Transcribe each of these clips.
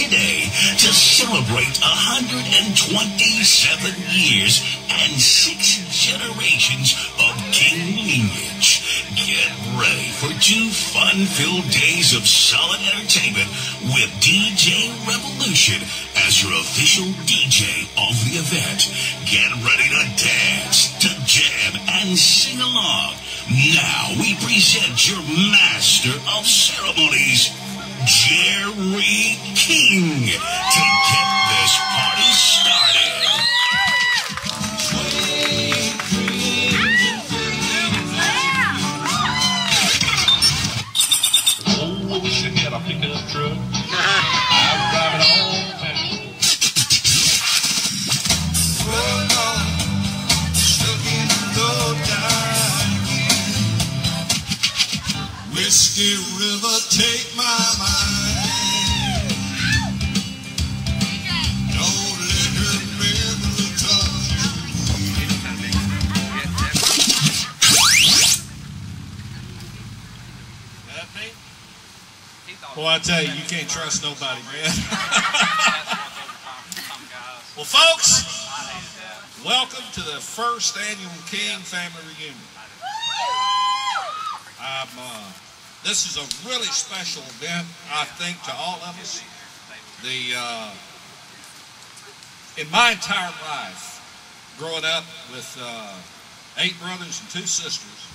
today to celebrate 127 years and 6 generations of King lineage. Get ready for 2 fun-filled days of solid entertainment with DJ Revolution as your official DJ of the event. Get ready to dance, to jam, and sing along. Now we present your master of ceremonies, Jerry King, to get this party started. Oh, I wish I had a pickup truck. I'd drive it all back. Whiskey River, take my mind. Don't let her memory touch you. That me? Well, I tell you, you can't trust nobody, man. Well, folks, welcome to the first annual King family reunion. This is a really special event, I think, to all of us. In my entire life, growing up with 8 brothers and 2 sisters,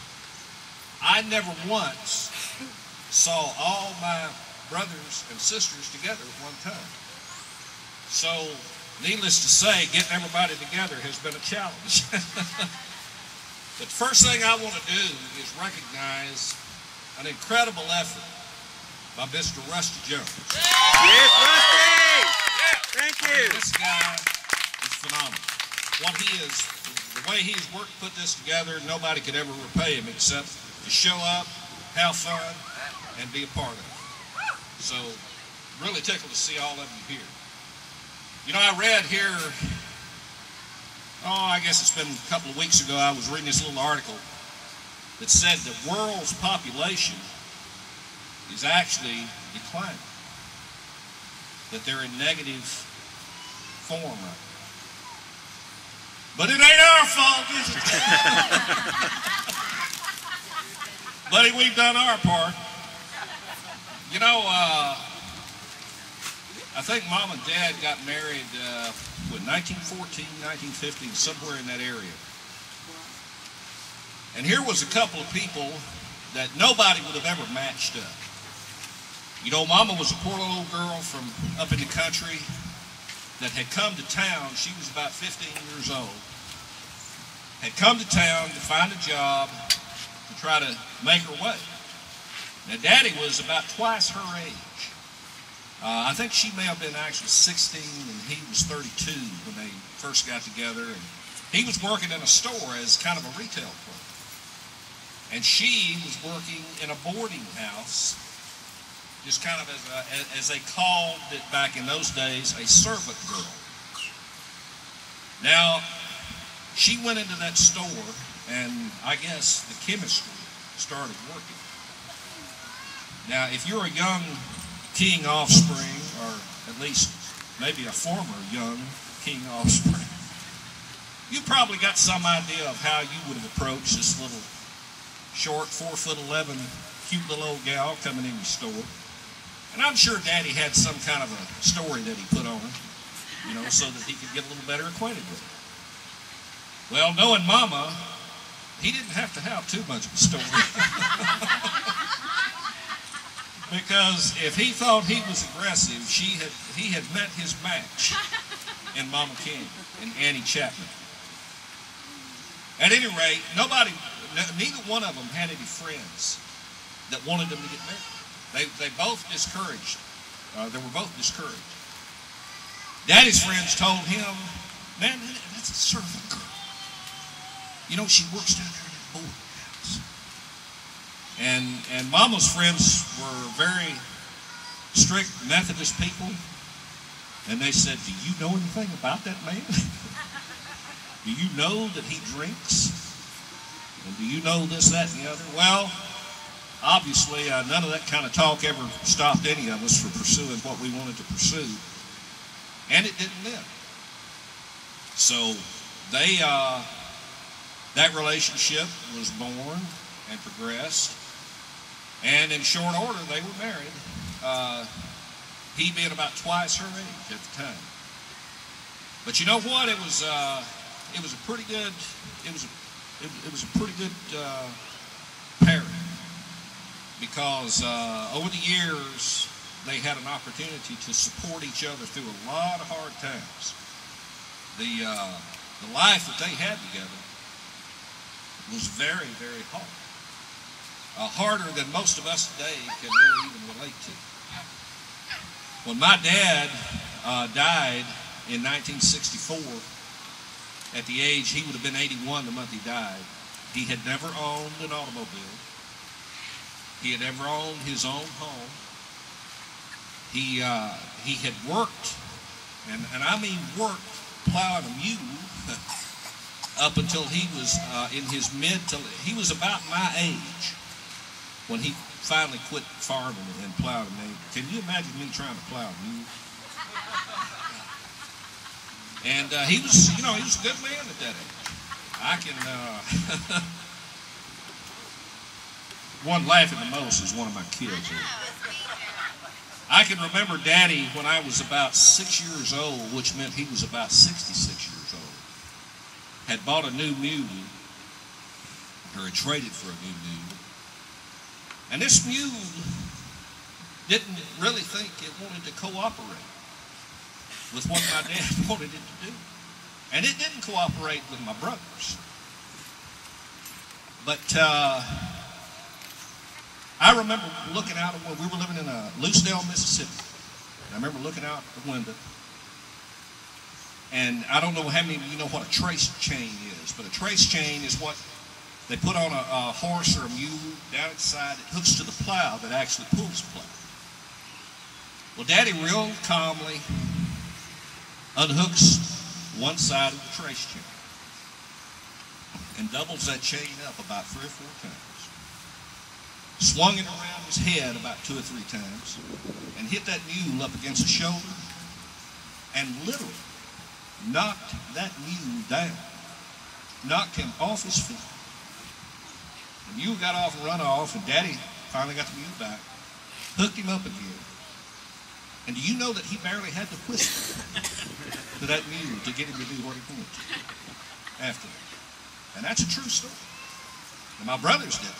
I never once saw all my brothers and sisters together at one time. So, needless to say, getting everybody together has been a challenge. But the first thing I want to do is recognize an incredible effort by Mr. Rusty Jones. Yes, Rusty! Yeah, thank you. This guy is phenomenal. What he is, the way he's worked to put this together, nobody could ever repay him except to show up, have fun, and be a part of it. So, really tickled to see all of you here. You know, I read here, I guess it's been a couple of weeks ago, I was reading this little article that said the world's population is actually declining, that they're in negative form right now. But it ain't our fault, is it? Buddy, we've done our part. You know, I think Mom and Dad got married, 1914, 1915, somewhere in that area. And here was a couple of people that nobody would have ever matched up. You know, Mama was a poor little girl from up in the country that had come to town. She was about 15 years old. Had come to town to find a job to try to make her way. Now, Daddy was about twice her age. I think she may have been actually 16 and he was 32 when they first got together. And he was working in a store as kind of a retail clerk. And she was working in a boarding house, just kind of as they called it back in those days, a servant girl. Now, she went into that store, and I guess the chemistry started working. Now, if you're a young King offspring, or at least maybe a former young King offspring, you probably got some idea of how you would have approached this little short, 4'11", cute little old gal coming in the store. And I'm sure Daddy had some kind of a story that he put on her, you know, so that he could get a little better acquainted with her. Well, knowing Mama, he didn't have to have too much of a story. Because if he thought he was aggressive, he had met his match in Mama King and Annie Chapman. At any rate, neither one of them had any friends that wanted them to get married. They both discouraged. They were both discouraged. Daddy's friends told him, man, that's a servant girl. You know, she works down there in that boarding house. And Mama's friends were very strict Methodist people. And they said, do you know anything about that man? Do you know that he drinks? And do you know this, that, and the other? Well, obviously, none of that kind of talk ever stopped any of us from pursuing what we wanted to pursue. And it didn't then. So that relationship was born and progressed. And in short order, they were married. He being about twice her age at the time. But you know what? It was a pretty good pairing, because over the years they had an opportunity to support each other through a lot of hard times. The life that they had together was very, very hard. Harder than most of us today can really even relate to. When my dad died in 1964, at the age, he would have been 81 the month he died, he had never owned an automobile. He had never owned his own home. He had worked, and I mean worked, plowing a mule up until he was in his he was about my age when he finally quit farming and plowed a mule. Can you imagine me trying to plow a mule? And he was a good man at that age. I can, one laughing the most is one of my kids. I can remember Daddy when I was about 6 years old, which meant he was about 66 years old, had bought a new mule, or had traded for a new mule. And this mule didn't really think it wanted to cooperate with what my dad wanted it to do. And it didn't cooperate with my brothers. But I remember looking out, we were living in Lucedale, Mississippi. And I remember looking out the window. And I don't know how many of you know what a trace chain is, but a trace chain is what they put on a horse or a mule down inside. It hooks to the plow that actually pulls the plow. Well, Daddy real calmly unhooks one side of the trace chain and doubles that chain up about 3 or 4 times. Swung it around his head about 2 or 3 times and hit that mule up against the shoulder and literally knocked that mule down. Knocked him off his feet. The mule got off and run off, and Daddy finally got the mule back, hooked him up again. And do you know that he barely had to whisper to that mule to get him to do what he wanted to after that? And that's a true story. And my brothers did it.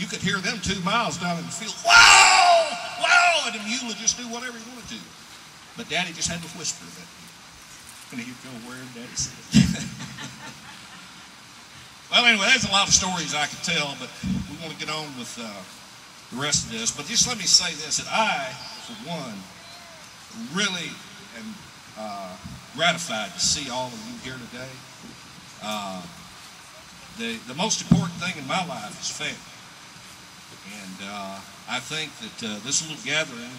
You could hear them 2 miles down in the field, wow, wow, and the mule would just do whatever he wanted to. But Daddy just had to whisper that. And he'd go where Daddy said. Well, anyway, there's a lot of stories I could tell, but we want to get on with the rest of this. But just let me say this, that I, for one, really am gratified to see all of you here today. The most important thing in my life is family. And I think that this little gathering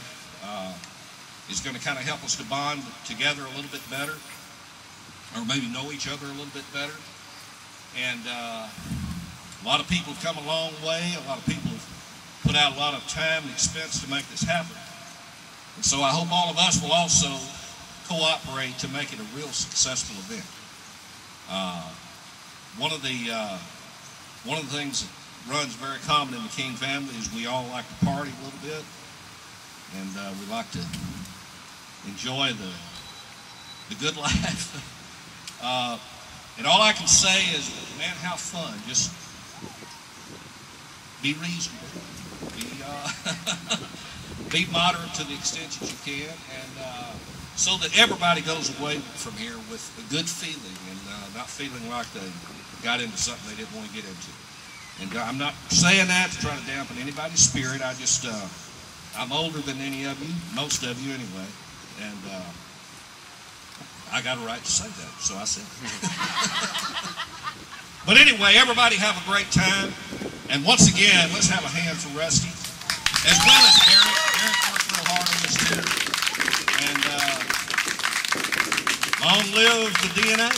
is going to kind of help us to bond together a little bit better, or maybe know each other a little bit better. And a lot of people have come a long way. A lot of people have put out a lot of time and expense to make this happen. And so I hope all of us will also cooperate to make it a real successful event. One of the things that runs very common in the King family is we all like to party a little bit, and we like to enjoy the good life. And all I can say is, man, have fun. Just be reasonable. Be moderate to the extent that you can, and so that everybody goes away from here with a good feeling and not feeling like they got into something they didn't want to get into. And I'm not saying that to try to dampen anybody's spirit. I'm older than any of you, most of you anyway, and I got a right to say that, so I said it. But anyway, everybody have a great time. And once again, let's have a hand for Rusty, as well as Eric. Eric worked real hard on this too. And long live the DNA.